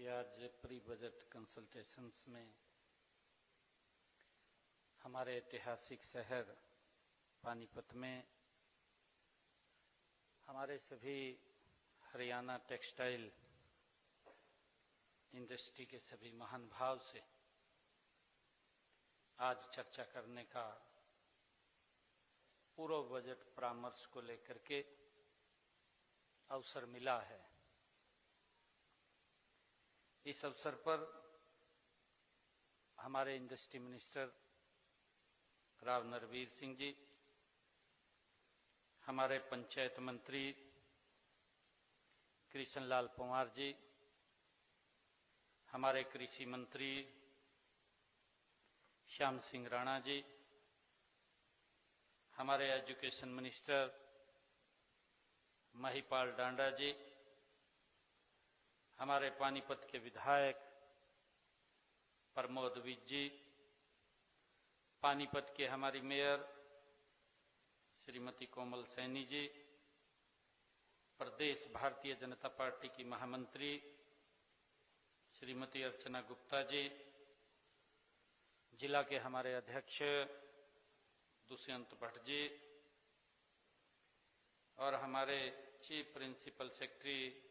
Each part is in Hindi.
कि आज प्री बजट कंसल्टेशंस में हमारे ऐतिहासिक शहर पानीपत में हमारे सभी हरियाणा टेक्सटाइल इंडस्ट्री के सभी महान भाव से आज चर्चा करने का पूर्व बजट परामर्श को लेकर के अवसर मिला है। इस अवसर पर हमारे इंडस्ट्री मिनिस्टर राव नरवीर सिंह जी, हमारे पंचायत मंत्री कृष्ण लाल पंवार जी, हमारे कृषि मंत्री श्याम सिंह राणा जी, हमारे एजुकेशन मिनिस्टर महिपाल डांडा जी, हमारे पानीपत के विधायक प्रमोद विज जी, पानीपत के हमारी मेयर श्रीमती कोमल सैनी जी, प्रदेश भारतीय जनता पार्टी की महामंत्री श्रीमती अर्चना गुप्ता जी, जिला के हमारे अध्यक्ष दुष्यंत भट्ट जी और हमारे chief principal secretary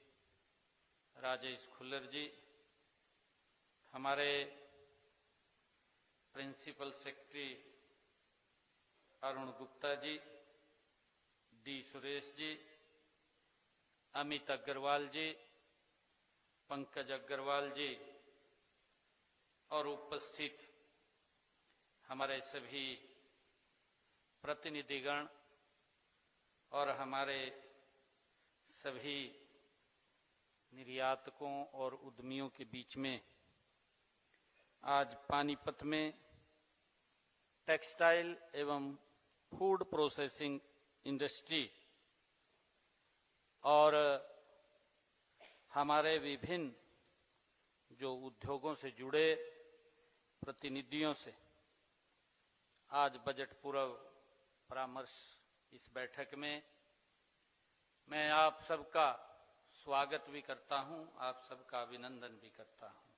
Rajesh Khullar ji, हमारे principal secretary Arun Gupta ji, D Suresh ji, Amit Agarwal ji, Pankaj Agarwal ji और उपस्थित हमारे सभी प्रतिनिधिगण और हमारे सभी निर्यातकों और उद्यमियों के बीच में आज पानीपत में टेक्सटाइल एवं फूड प्रोसेसिंग इंडस्ट्री और हमारे विभिन्न जो उद्योगों से जुड़े प्रतिनिधियों से आज बजट पूर्व परामर्श इस बैठक में मैं आप सबका स्वागत भी करता हूं, आप सबका अभिनंदन भी करता हूं।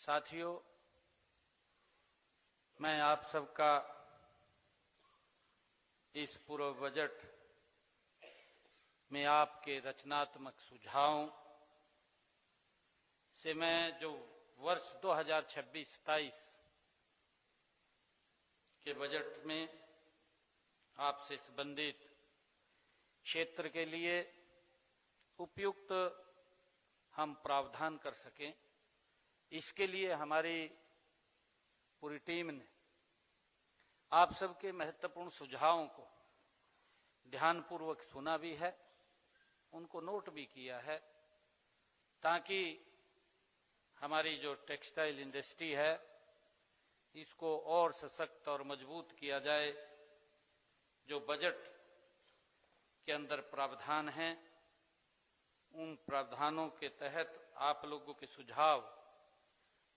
साथियों, मैं आप सबका इस पूर्व बजट में आपके रचनात्मक सुझावों से मैं जो वर्ष 2026-27 के बजट में आपसे संबंधित क्षेत्र के लिए उपयुक्त हम प्रावधान कर सकें, इसके लिए हमारी पूरी टीम ने आप सबके महत्वपूर्ण सुझावों को ध्यानपूर्वक सुना भी है, उनको नोट भी किया है, ताकि हमारी जो टेक्सटाइल इंडस्ट्री है इसको और सशक्त और मजबूत किया जाए। जो बजट के अंदर प्रावधान हैं, उन प्रावधानों के तहत आप लोगों के सुझाव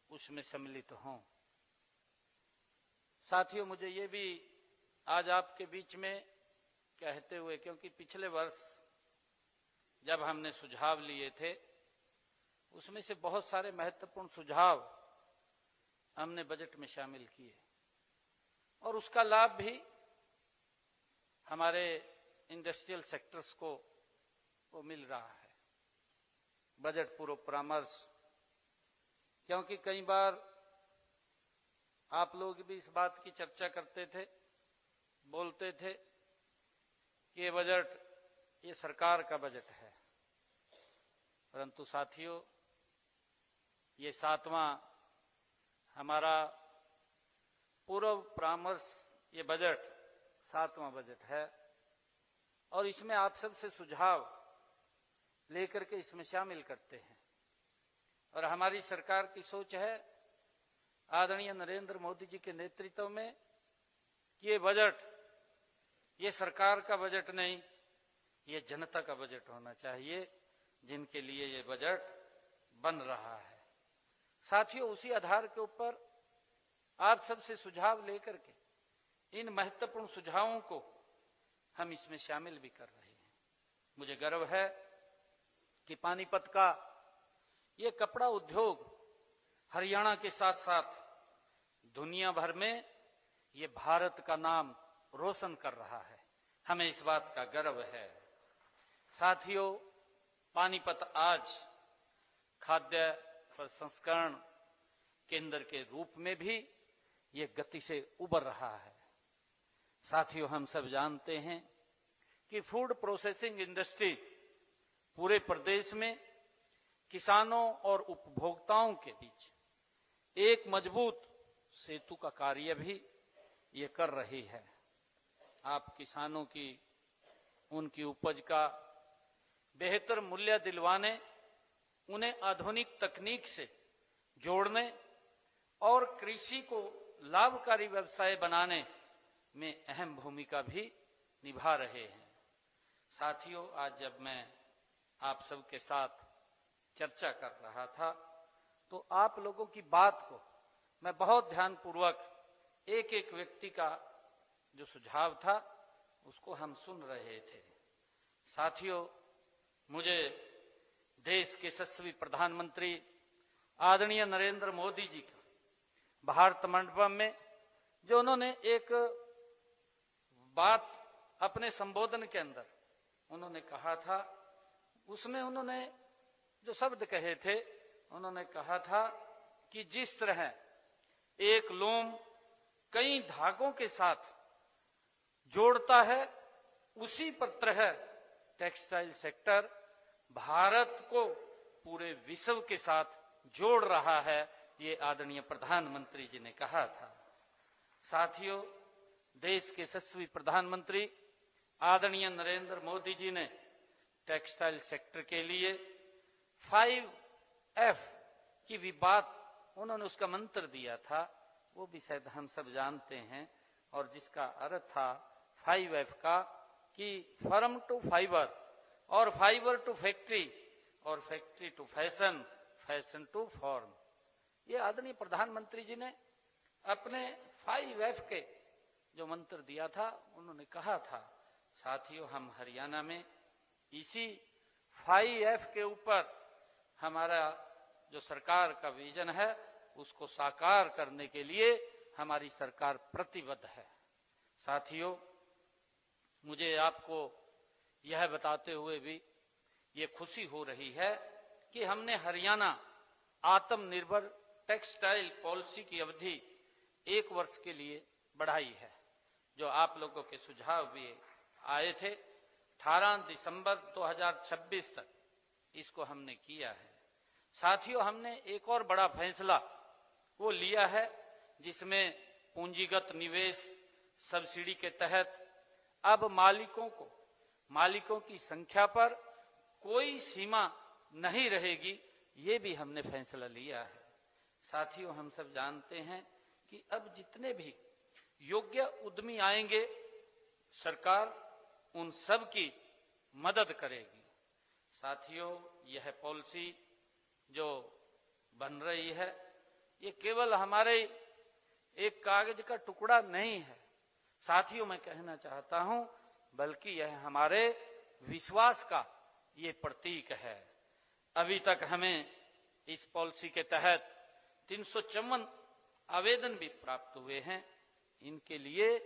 उसमें सम्मिलित हों। साथियों, मुझे ये भी आज आपके बीच में कहते हुए, क्योंकि पिछले वर्ष जब हमने सुझाव लिए थे उसमें से बहुत सारे महत्वपूर्ण सुझाव हमने बजट में शामिल किए और उसका लाभ भी हमारे इंडस्ट्रियल सेक्टर्स को मिल रहा है। बजट पूर्व परामर्श, क्योंकि कई बार आप लोग भी इस बात की चर्चा करते थे, बोलते थे कि ये बजट ये सरकार का बजट है, परंतु साथियों, ये 7वां हमारा पूर्व परामर्श, ये बजट 7वां बजट है और इसमें आप सबसे सुझाव लेकर के इसमें शामिल करते हैं। और हमारी सरकार की सोच है, आदरणीय नरेंद्र मोदी जी के नेतृत्व में, कि ये बजट ये सरकार का बजट नहीं, ये जनता का बजट होना चाहिए, जिनके लिए ये बजट बन रहा है। साथियों, उसी आधार के ऊपर आप सबसे सुझाव लेकर के इन महत्वपूर्ण सुझावों को हम इसमें शामिल भी कर रहे हैं। मुझे गर्व है कि पानीपत का ये कपड़ा उद्योग हरियाणा के साथ साथ दुनिया भर में ये भारत का नाम रोशन कर रहा है। हमें इस बात का गर्व है। साथियों, पानीपत आज खाद्य प्रसंस्करण केंद्र के रूप में भी ये गति से उभर रहा है। साथियों, हम सब जानते हैं कि फूड प्रोसेसिंग इंडस्ट्री पूरे प्रदेश में किसानों और उपभोक्ताओं के बीच एक मजबूत सेतु का कार्य भी ये कर रही है। आप किसानों की उनकी उपज का बेहतर मूल्य दिलवाने, उन्हें आधुनिक तकनीक से जोड़ने और कृषि को लाभकारी व्यवसाय बनाने में अहम भूमिका भी निभा रहे हैं। साथियों, आज जब मैं आप सबके साथ चर्चा कर रहा था तो आप लोगों की बात को मैं बहुत ध्यानपूर्वक एक एक व्यक्ति का जो सुझाव था उसको हम सुन रहे थे। साथियों, मुझे देश के यशस्वी प्रधानमंत्री आदरणीय नरेंद्र मोदी जी का भारत मंडपम में जो उन्होंने एक बात अपने संबोधन के अंदर उन्होंने कहा था, उसमें उन्होंने जो शब्द कहे थे, उन्होंने कहा था कि जिस तरह एक लोम कई धागों के साथ जोड़ता है, उसी तरह टेक्सटाइल सेक्टर भारत को पूरे विश्व के साथ जोड़ रहा है, ये आदरणीय प्रधानमंत्री जी ने कहा था। साथियों, देश के यशस्वी प्रधानमंत्री आदरणीय नरेंद्र मोदी जी ने टेक्सटाइल सेक्टर के लिए 5F की भी बात उन्होंने उसका मंत्र दिया था, वो भी शायद हम सब जानते हैं, और जिसका अर्थ था 5F का कि फर्म टू फाइबर और फाइबर टू फैक्ट्री और factory to fashion, fashion to form. ये आदरणीय प्रधानमंत्री जी ने अपने 5F के जो मंत्र दिया था उन्होंने कहा था। साथियों, हम हरियाणा में इसी 5F के ऊपर हमारा जो सरकार का विजन है उसको साकार करने के लिए हमारी सरकार प्रतिबद्ध है। साथियों, मुझे आपको यह बताते हुए भी ये खुशी हो रही है कि हमने हरियाणा आत्मनिर्भर टेक्सटाइल पॉलिसी की अवधि 1 वर्ष के लिए बढ़ाई है। जो आप लोगों के सुझाव भी आए थे, 18 दिसंबर 2026 तक इसको हमने किया है। साथियों, हमने एक और बड़ा फैसला वो लिया है जिसमें पूंजीगत निवेश सब्सिडी के तहत अब मालिकों की संख्या पर कोई सीमा नहीं रहेगी, ये भी हमने फैसला लिया है। साथियों, हम सब जानते हैं कि अब जितने भी योग्य उद्यमी आएंगे, सरकार उन सब की मदद करेगी। साथियों, यह पॉलिसी जो बन रही है ये केवल हमारे एक कागज का टुकड़ा नहीं है। साथियों, मैं कहना चाहता हूं बल्कि यह हमारे विश्वास का ये प्रतीक है। अभी तक हमें इस पॉलिसी के तहत 354 आवेदन भी प्राप्त हुए हैं। इनके लिए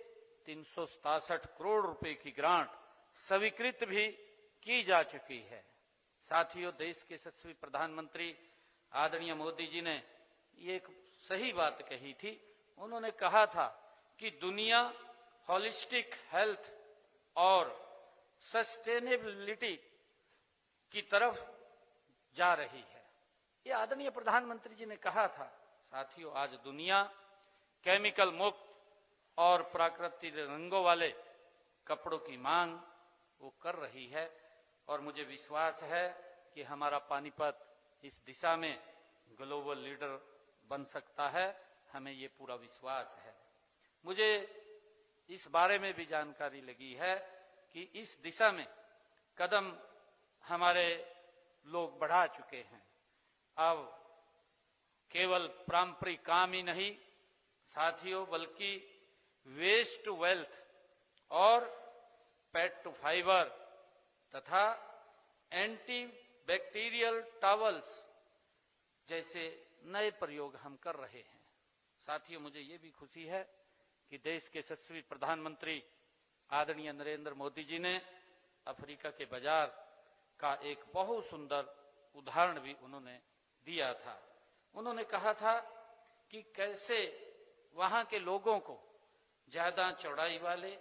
367 करोड़ रुपए की ग्रांट स्वीकृत भी की जा चुकी है। साथियों, देश के यशस्वी प्रधानमंत्री आदरणीय मोदी जी ने ये एक सही बात कही थी। उन्होंने कहा था कि दुनिया होलिस्टिक हेल्थ और सस्टेनेबिलिटी की तरफ जा रही है, ये आदरणीय प्रधानमंत्री जी ने कहा था। साथियों, आज दुनिया केमिकल मुक्त और प्राकृतिक रंगों वाले कपड़ों की मांग वो कर रही है, और मुझे विश्वास है कि हमारा पानीपत इस दिशा में ग्लोबल लीडर बन सकता है। हमें ये पूरा विश्वास है। मुझे इस बारे में भी जानकारी लगी है कि इस दिशा में कदम हमारे लोग बढ़ा चुके हैं। अब केवल पारंपरिक काम ही नहीं साथियों, बल्कि वेस्ट टू वेल्थ और पेट टू फाइबर तथा एंटी बैक्टीरियल टॉवल्स जैसे नए प्रयोग हम कर रहे हैं। साथियों, मुझे ये भी खुशी है कि देश के यशस्वी प्रधानमंत्री आदरणीय नरेंद्र मोदी जी ने अफ्रीका के बाजार का एक बहुत सुंदर उदाहरण भी उन्होंने दिया था। उन्होंने कहा था कि कैसे वहां के लोगों को ज्यादा चौड़ाई वाले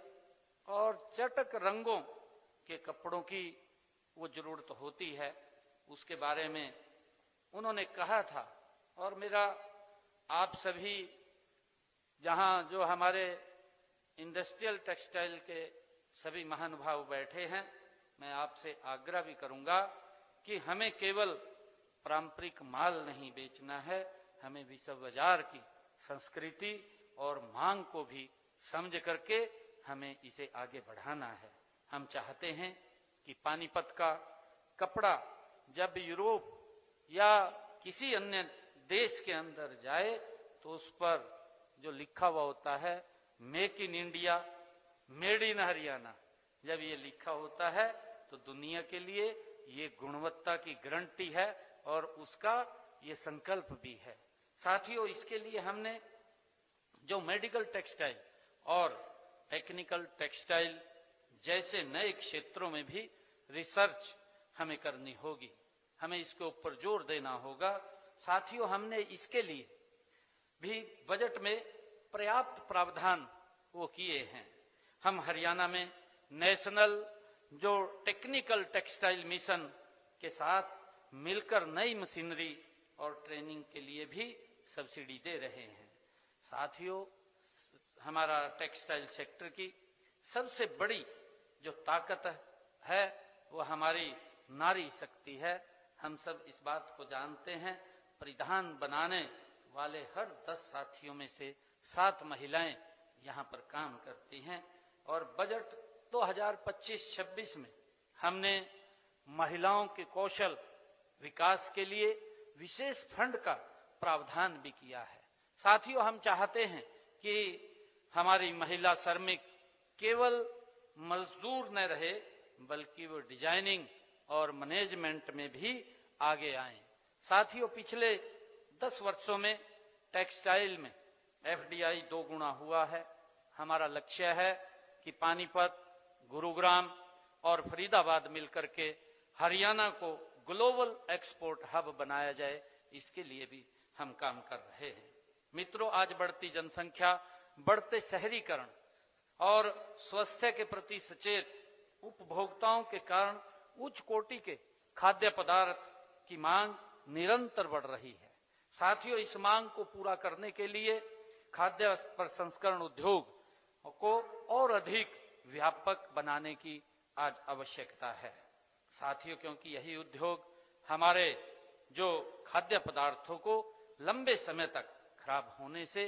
और चटक रंगों के कपड़ों की वो जरूरत होती है, उसके बारे में उन्होंने कहा था। और मेरा आप सभी जहां जो हमारे इंडस्ट्रियल टेक्सटाइल के सभी महानुभाव बैठे हैं, मैं आपसे आग्रह भी करूंगा कि हमें केवल पारंपरिक माल नहीं बेचना है, हमें विश्व बाजार की संस्कृति और मांग को भी समझ करके हमें इसे आगे बढ़ाना है। हम चाहते हैं कि पानीपत का कपड़ा जब यूरोप या किसी अन्य देश के अंदर जाए तो उस पर जो लिखा हुआ होता है make in India, made in Haryana, जब ये लिखा होता है तो दुनिया के लिए ये गुणवत्ता की गारंटी है और उसका ये संकल्प भी है। साथियों, इसके लिए हमने जो मेडिकल टेक्सटाइल और टेक्निकल टेक्सटाइल जैसे नए क्षेत्रों में भी रिसर्च हमें करनी होगी, हमें इसके ऊपर जोर देना होगा। साथियों, हमने इसके लिए भी बजट में पर्याप्त प्रावधान वो किए हैं। हम हरियाणा में नेशनल जो टेक्निकल टेक्सटाइल मिशन के साथ मिलकर नई मशीनरी और ट्रेनिंग के लिए भी सब्सिडी दे रहे हैं। साथियों, हमारा टेक्सटाइल सेक्टर की सबसे बड़ी जो ताकत है वो हमारी नारी शक्ति है। हम सब इस बात को जानते हैं। परिधान बनाने वाले हर 10 साथियों में से 7 महिलाएं यहाँ पर काम करती हैं। और बजट 2025-26 में हमने महिलाओं के कौशल विकास के लिए विशेष फंड का प्रावधान भी किया है। साथियों, हम चाहते हैं कि हमारी महिला श्रमिक केवल मजदूर न रहे बल्कि वो डिजाइनिंग और मैनेजमेंट में भी आगे आए। साथियों, पिछले 10 वर्षों में टेक्सटाइल में एफडीआई 2 गुना हुआ है। हमारा लक्ष्य है कि पानीपत, गुरुग्राम और फरीदाबाद मिलकर के हरियाणा को ग्लोबल एक्सपोर्ट हब बनाया जाए, इसके लिए भी हम काम कर रहे हैं। मित्रों, आज बढ़ती जनसंख्या, बढ़ते शहरीकरण और स्वास्थ्य के प्रति सचेत उपभोक्ताओं के कारण उच्च कोटि के खाद्य पदार्थ की मांग निरंतर बढ़ रही है। साथियों, इस मांग को पूरा करने के लिए खाद्य प्रसंस्करण उद्योग को और अधिक व्यापक बनाने की आज आवश्यकता है। साथियों, क्योंकि यही उद्योग हमारे जो खाद्य पदार्थों को लंबे समय तक खराब होने से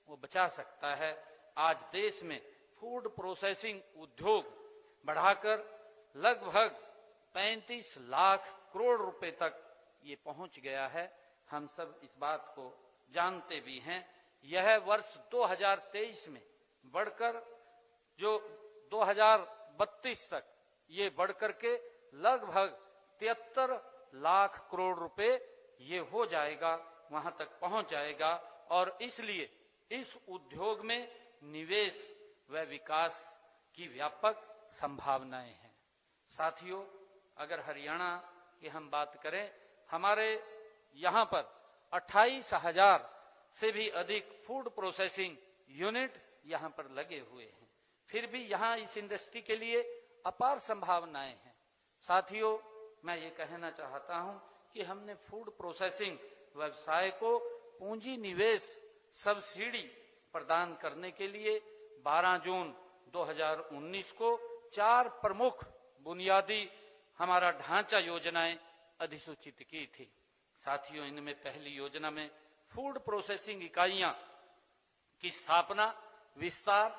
वो बचा सकता है। आज देश में फूड प्रोसेसिंग उद्योग बढ़ाकर लगभग 35 लाख करोड़ रुपए तक ये पहुंच गया है। हम सब इस बात को जानते भी हैं। यह वर्ष 2023 में बढ़कर जो 2032 तक ये बढ़कर के लगभग 73 लाख करोड़ रुपए ये हो जाएगा, वहां तक पहुंच जाएगा। और इसलिए इस उद्योग में निवेश व विकास की व्यापक संभावनाएं हैं। साथियों, अगर हरियाणा की हम बात करें, हमारे यहाँ पर 28,000 से भी अधिक फूड प्रोसेसिंग यूनिट यहाँ पर लगे हुए हैं। फिर भी यहाँ इस इंडस्ट्री के लिए अपार संभावनाएं हैं। साथियों, मैं ये कहना चाहता हूँ कि हमने फूड प्रोसेसिंग व्यवसाय को पूंजी निवेश सब्सिडी प्रदान करने के लिए 12 जून 2019 को 4 प्रमुख बुनियादी हमारा ढांचा योजनाएं अधिसूचित की थी। साथियों, इनमें पहली योजना में फूड प्रोसेसिंग इकाइयां की स्थापना, विस्तार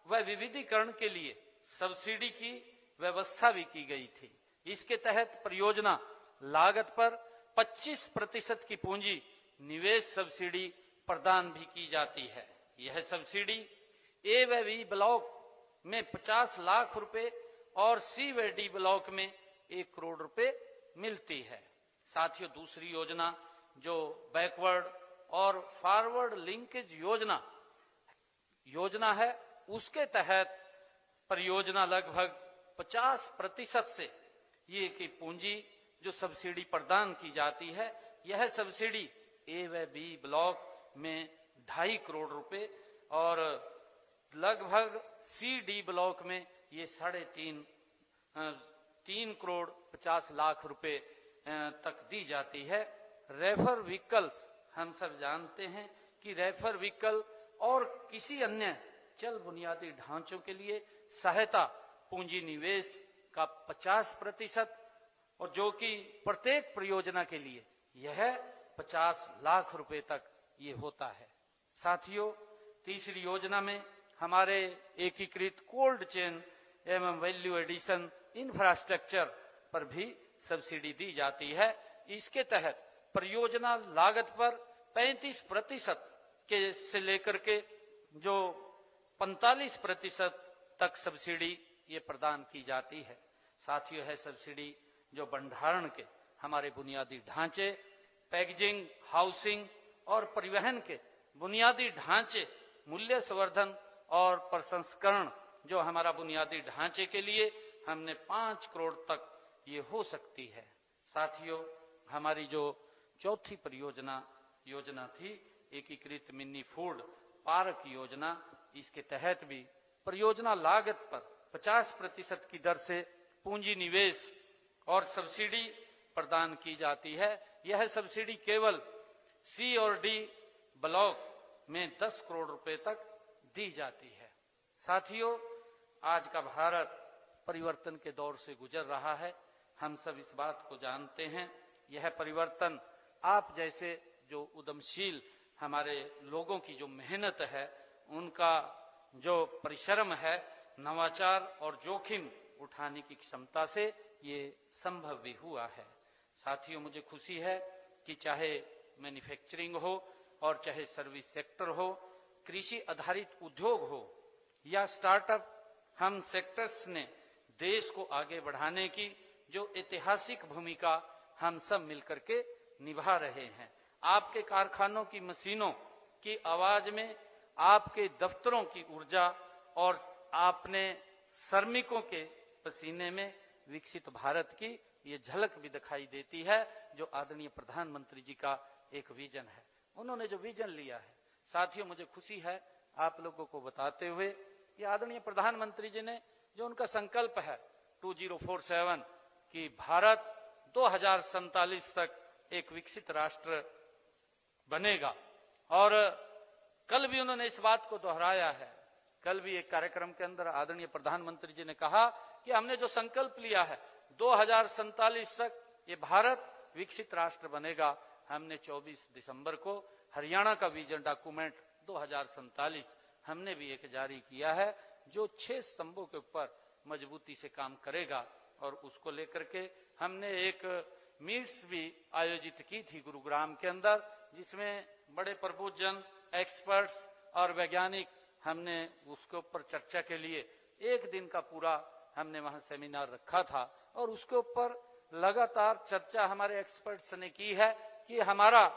व विविधीकरण के लिए सब्सिडी की व्यवस्था भी की गई थी। इसके तहत परियोजना लागत पर 25% की पूंजी निवेश सब्सिडी प्रदान भी की जाती है। यह सब्सिडी ए व बी ब्लॉक में 50 लाख रुपए और सी व डी ब्लॉक में 1 करोड़ रुपए मिलती है। साथियों, दूसरी योजना जो बैकवर्ड और फॉरवर्ड लिंकेज योजना है, उसके तहत परियोजना लगभग 50% से ये की पूंजी जो सब्सिडी प्रदान की जाती है, यह सब्सिडी ए व बी ब्लॉक में 2.5 करोड़ रुपए और लगभग सी डी ब्लॉक में ये 3.5 करोड़ 50 लाख रुपए तक दी जाती है। रेफर व्हीकल्स, हम सब जानते हैं कि रेफर व्हीकल और किसी अन्य चल बुनियादी ढांचों के लिए सहायता पूंजी निवेश का 50% और जो कि प्रत्येक परियोजना के लिए यह 50 लाख रुपए तक ये होता है। साथियों, तीसरी योजना में हमारे एकीकृत कोल्ड चेन एवं वैल्यू एडिशन इंफ्रास्ट्रक्चर पर भी सब्सिडी दी जाती है। इसके तहत परियोजना लागत पर 35% के से लेकर के जो 45% तक सब्सिडी ये प्रदान की जाती है। साथियों, है सब्सिडी जो भंडारण के हमारे बुनियादी ढांचे, पैकेजिंग, हाउसिंग और परिवहन के बुनियादी ढांचे, मूल्य संवर्धन और प्रसंस्करण जो हमारा बुनियादी ढांचे के लिए हमने 5 करोड़ तक ये हो सकती है। साथियों, हमारी जो चौथी योजना थी एकीकृत मिनी फूड पार्क योजना, इसके तहत भी परियोजना लागत पर 50% की दर से पूंजी निवेश और सब्सिडी प्रदान की जाती है। यह सब्सिडी केवल सी और डी ब्लॉक में 10 करोड़ रुपए तक दी जाती है। साथियों, आज का भारत परिवर्तन के दौर से गुजर रहा है, हम सब इस बात को जानते हैं। यह परिवर्तन आप जैसे जो उद्यमशील हमारे लोगों की जो मेहनत है, उनका जो परिश्रम है, नवाचार और जोखिम उठाने की क्षमता से ये संभव भी हुआ है। साथियों, मुझे खुशी है कि चाहे मैन्युफैक्चरिंग हो और चाहे सर्विस सेक्टर हो, कृषि आधारित उद्योग हो या स्टार्टअप, हम सेक्टर्स ने देश को आगे बढ़ाने की जो ऐतिहासिक भूमिका हम सब मिलकर के निभा रहे हैं। आपके कारखानों की मशीनों की आवाज में, आपके दफ्तरों की ऊर्जा और आपने श्रमिकों के पसीने में विकसित भारत की ये झलक भी दिखाई देती है, जो आदरणीय प्रधानमंत्री जी का एक विजन है। उन्होंने जो विजन लिया है, साथियों, मुझे खुशी है आप लोगों को बताते हुए कि आदरणीय प्रधानमंत्री जी ने जो उनका संकल्प है 2047 कि भारत 2047 तक एक विकसित राष्ट्र बनेगा, और कल भी उन्होंने इस बात को दोहराया है। कल भी एक कार्यक्रम के अंदर आदरणीय प्रधानमंत्री जी ने कहा कि हमने जो संकल्प लिया है 2047 तक ये भारत विकसित राष्ट्र बनेगा। हमने 24 दिसंबर को हरियाणा का विजन डॉक्यूमेंट 2047 हमने भी एक जारी किया है, जो 6 स्तंभों के ऊपर मजबूती से काम करेगा। और उसको लेकर के हमने एक मीट्स भी आयोजित की थी गुरुग्राम के अंदर, जिसमें बड़े प्रबुद्धजन, एक्सपर्ट्स और वैज्ञानिक हमने उसके ऊपर चर्चा के लिए 1 दिन का पूरा हमने वहां सेमिनार रखा था। और उसके ऊपर लगातार चर्चा हमारे एक्सपर्ट्स ने की है कि हमारा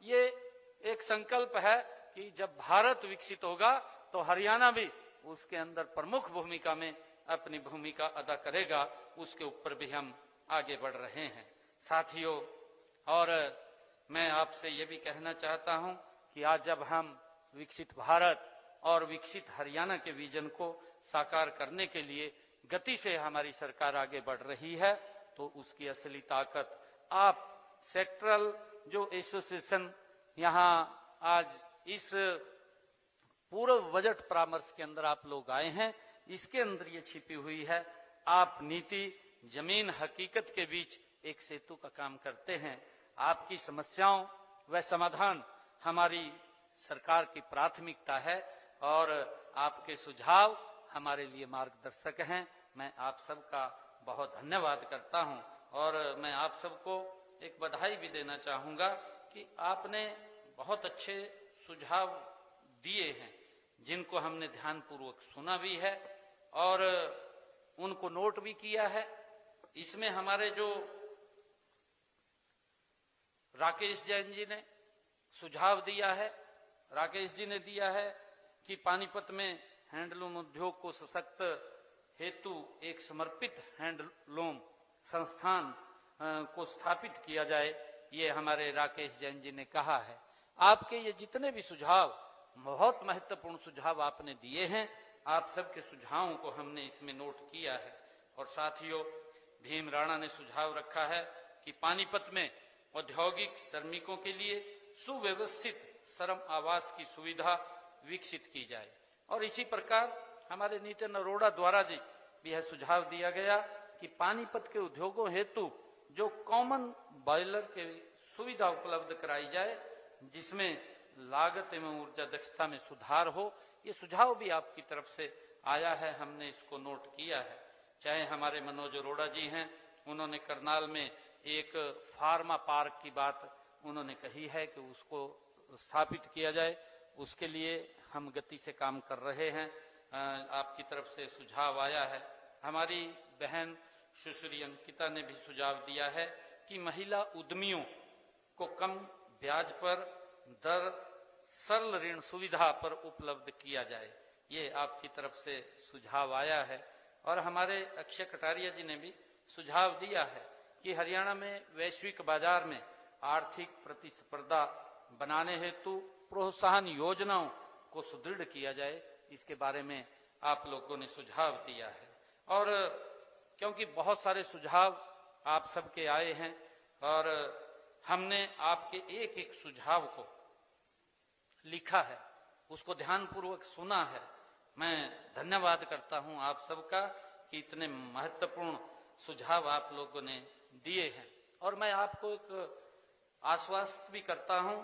ये एक संकल्प है कि जब भारत विकसित होगा तो हरियाणा भी उसके अंदर प्रमुख भूमिका में अपनी भूमिका अदा करेगा। उसके ऊपर भी हम आगे बढ़ रहे हैं। साथियों, और मैं आपसे ये भी कहना चाहता हूं कि आज जब हम विकसित भारत और विकसित हरियाणा के विजन को साकार करने के लिए गति से हमारी सरकार आगे बढ़ रही है, तो उसकी असली ताकत आप सेक्टरल जो एसोसिएशन यहाँ आज इस पूर्व बजट परामर्श के अंदर आप लोग आए हैं, इसके अंदर ये छिपी हुई है। आप नीति, जमीन, हकीकत के बीच एक सेतु का काम करते हैं। आपकी समस्याओं व समाधान हमारी सरकार की प्राथमिकता है और आपके सुझाव हमारे लिए मार्गदर्शक हैं। मैं आप सबका बहुत धन्यवाद करता हूं और मैं आप सबको एक बधाई भी देना चाहूंगा कि आपने बहुत अच्छे सुझाव दिए हैं, जिनको हमने ध्यानपूर्वक सुना भी है और उनको नोट भी किया है। इसमें हमारे जो राकेश जैन जी ने सुझाव दिया है, राकेश जी ने दिया है कि पानीपत में हैंडलूम उद्योग को सशक्त हेतु एक समर्पित हैंडलूम संस्थान को स्थापित किया जाए। ये हमारे राकेश जैन जी ने कहा है। आपके ये जितने भी सुझाव, बहुत महत्वपूर्ण सुझाव आपने दिए हैं, आप सबके सुझावों को हमने इसमें नोट किया है। और साथियों, भीम राणा ने सुझाव रखा है कि पानीपत में औद्योगिक श्रमिकों के लिए सुव्यवस्थित श्रम आवास की सुविधा विकसित की जाए। और इसी प्रकार हमारे नितिन अरोड़ा द्वारा जी भी यह सुझाव दिया गया कि पानीपत के उद्योगों हेतु जो कॉमन बॉयलर की सुविधा उपलब्ध कराई जाए, जिसमें लागत एवं ऊर्जा दक्षता में सुधार हो। ये सुझाव भी आपकी तरफ से आया है, हमने इसको नोट किया है। चाहे हमारे मनोज अरोड़ा जी हैं, उन्होंने करनाल में एक फार्मा पार्क की बात उन्होंने कही है कि उसको स्थापित किया जाए, उसके लिए हम गति से काम कर रहे हैं। आपकी तरफ से सुझाव आया है। हमारी बहन सुश्री अंकिता ने भी सुझाव दिया है कि महिला उद्यमियों को कम ब्याज पर दर सरल ऋण सुविधा पर उपलब्ध किया जाए। ये आपकी तरफ से सुझाव आया है। और हमारे अक्षय कटारिया जी ने भी सुझाव दिया है कि हरियाणा में वैश्विक बाजार में आर्थिक प्रतिस्पर्धा बनाने हेतु प्रोत्साहन योजनाओं को सुदृढ़ किया जाए। इसके बारे में आप लोगों ने सुझाव दिया है। और क्योंकि बहुत सारे सुझाव आप सबके आए हैं और हमने आपके एक एक सुझाव को लिखा है, उसको ध्यानपूर्वक सुना है। मैं धन्यवाद करता हूं आप सबका कि इतने महत्वपूर्ण सुझाव आप लोगों ने दिए हैं। और मैं आपको एक आश्वासन भी करता हूं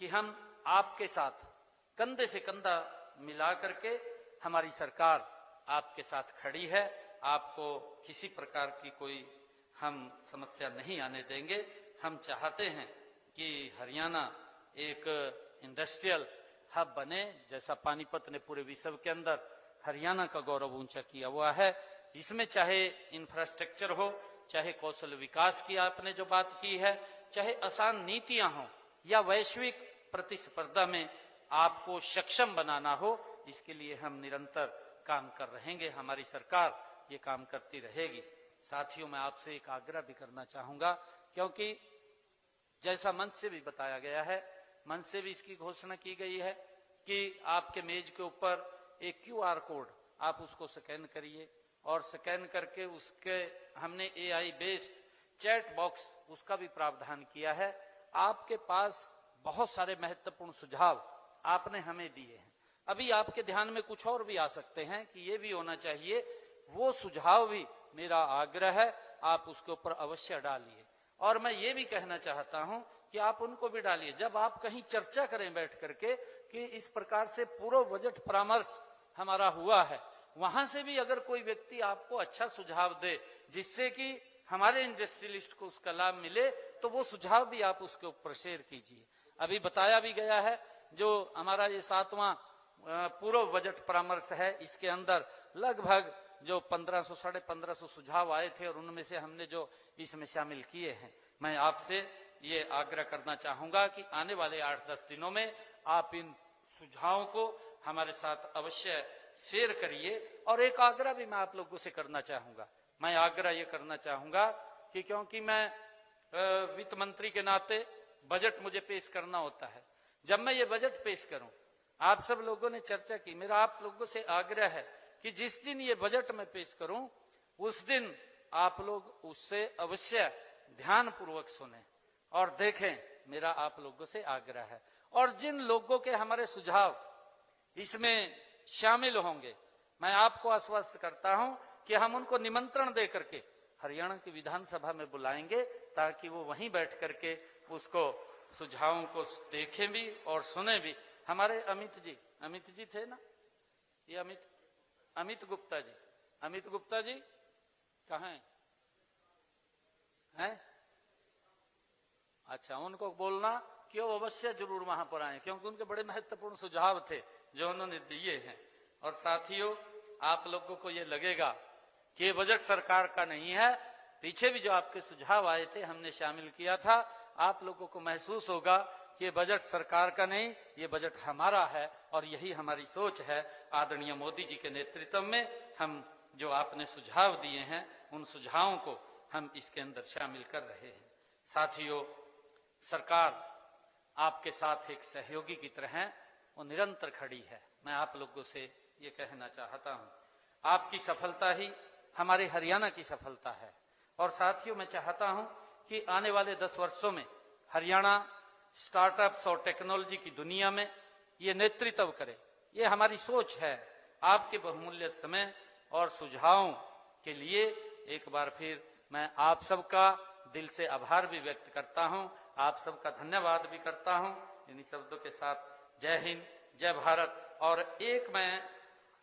कि हम आपके साथ कंधे से कंधा मिला करके, हमारी सरकार आपके साथ खड़ी है। आपको किसी प्रकार की कोई हम समस्या नहीं आने देंगे। हम चाहते हैं कि हरियाणा एक इंडस्ट्रियल हब बने, जैसा पानीपत ने पूरे विश्व के अंदर हरियाणा का गौरव ऊंचा किया हुआ है। इसमें चाहे इंफ्रास्ट्रक्चर हो, चाहे कौशल विकास की आपने जो बात की है, चाहे आसान नीतियां हो, या वैश्विक प्रतिस्पर्धा में आपको सक्षम बनाना हो, इसके लिए हम निरंतर काम कर रहेंगे। हमारी सरकार ये काम करती रहेगी। साथियों, मैं आपसे एक आग्रह भी करना चाहूंगा, क्योंकि जैसा मंच से भी बताया गया है, मंच से भी इसकी घोषणा की गई है कि आपके मेज के ऊपर एक QR कोड, आप उसको स्कैन करिए और स्कैन करके उसके हमने AI बेस्ड चैट बॉक्स उसका भी प्रावधान किया है। आपके पास बहुत सारे महत्वपूर्ण सुझाव आपने हमें दिए हैं। अभी आपके ध्यान में कुछ और भी आ सकते हैं कि ये भी होना चाहिए, वो सुझाव भी मेरा आग्रह है आप उसके ऊपर अवश्य डालिए। और मैं ये भी कहना चाहता हूं कि आप उनको भी डालिए। जब आप कहीं चर्चा करें बैठ करके कि इस प्रकार से पूर्व बजट परामर्श हमारा हुआ है, वहां से भी अगर कोई व्यक्ति आपको अच्छा सुझाव दे जिससे कि हमारे इंडस्ट्रियलिस्ट को उसका लाभ मिले, तो वो सुझाव भी आप उसके ऊपर शेयर कीजिए। अभी बताया भी गया है, जो हमारा ये 7वां पूर्व बजट परामर्श है, इसके अंदर लगभग जो 1500 साढ़े 1500 सुझाव आए थे और उनमें से हमने जो इसमें शामिल किए हैं। मैं आपसे ये आग्रह करना चाहूंगा कि आने वाले 8-10 दिनों में आप इन सुझावों को हमारे साथ अवश्य शेयर करिए। और एक आग्रह भी मैं आप लोगों से करना चाहूंगा। मैं आग्रह ये करना चाहूंगा कि क्योंकि मैं वित्त मंत्री के नाते बजट मुझे पेश करना होता है, जब मैं ये बजट पेश करूं, आप सब लोगों ने चर्चा की, मेरा आप लोगों से आग्रह है कि जिस दिन ये बजट मैं पेश करूं, उस दिन आप लोग उससे अवश्य ध्यान पूर्वक सुने और देखें। मेरा आप लोगों से आग्रह है। और जिन लोगों के हमारे सुझाव इसमें शामिल होंगे, मैं आपको आश्वस्त करता हूं कि हम उनको निमंत्रण दे करके हरियाणा की विधानसभा में बुलाएंगे, ताकि वो वहीं बैठ करके उसको सुझावों को देखें भी और सुने भी। हमारे अमित जी थे ना, ये अमित गुप्ता जी कहाँ हैं? अच्छा, उनको बोलना कि वो अवश्य जरूर वहां पर आए, क्योंकि उनके बड़े महत्वपूर्ण सुझाव थे जो उन्होंने दिए हैं। और साथियों, आप लोगों को ये लगेगा कि ये बजट सरकार का नहीं है, पीछे भी जो आपके सुझाव आए थे हमने शामिल किया था। आप लोगों को महसूस होगा कि ये बजट सरकार का नहीं, ये बजट हमारा है और यही हमारी सोच है। आदरणीय मोदी जी के नेतृत्व में हम जो आपने सुझाव दिए हैं, उन सुझावों को हम इसके अंदर शामिल कर रहे हैं। साथियों, सरकार आपके साथ एक सहयोगी की तरह वो निरंतर खड़ी है। मैं आप लोगों से ये कहना चाहता हूं, आपकी सफलता ही हमारे हरियाणा की सफलता है। और साथियों, मैं चाहता हूं कि आने वाले 10 वर्षों में हरियाणा स्टार्टअप्स और टेक्नोलॉजी की दुनिया में ये नेतृत्व करे। ये हमारी सोच है। आपके बहुमूल्य समय और सुझावों के लिए एक बार फिर मैं आप सबका दिल से आभार भी व्यक्त करता हूं, आप सबका धन्यवाद भी करता हूं। इन्हीं शब्दों के साथ जय हिंद, जय भारत। और एक मैं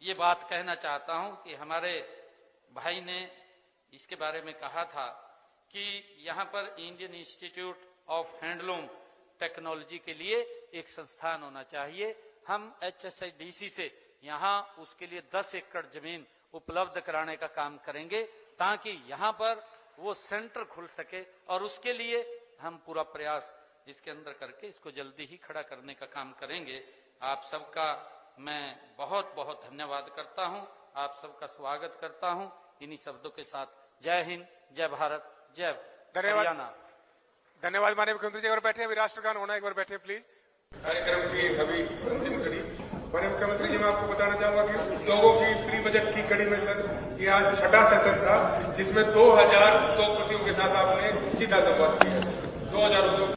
ये बात कहना चाहता हूं कि हमारे भाई ने इसके बारे में कहा था कि यहाँ पर Indian institute of handloom technology के लिए एक संस्थान होना चाहिए। हम HSIDC से यहाँ उसके लिए 10 एकड़ जमीन उपलब्ध कराने का काम करेंगे ताकि यहाँ पर वो सेंटर खुल सके, और उसके लिए हम पूरा प्रयास इसके अंदर करके इसको जल्दी ही खड़ा करने का काम करेंगे। आप सबका मैं बहुत बहुत धन्यवाद करता हूं, आप सबका स्वागत करता हूं। इन्हीं शब्दों के साथ जय हिंद, जय भारत, जय हरियाणा। धन्यवाद माननीय मुख्यमंत्री जी। एक बार बैठे, अभी राष्ट्रगान होना, एक बार बैठे प्लीज। कार्यक्रम की अभी अंतिम कड़ी। माननीय मुख्यमंत्री जी, मैं आपको बताना चाहूंगा कि उद्योगों की प्री बजट की कड़ी में सर ये आज छठा सेशन था, जिसमें 2000 उद्योगपतियों के साथ आपने सीधा संवाद किया। 2000 उद्योग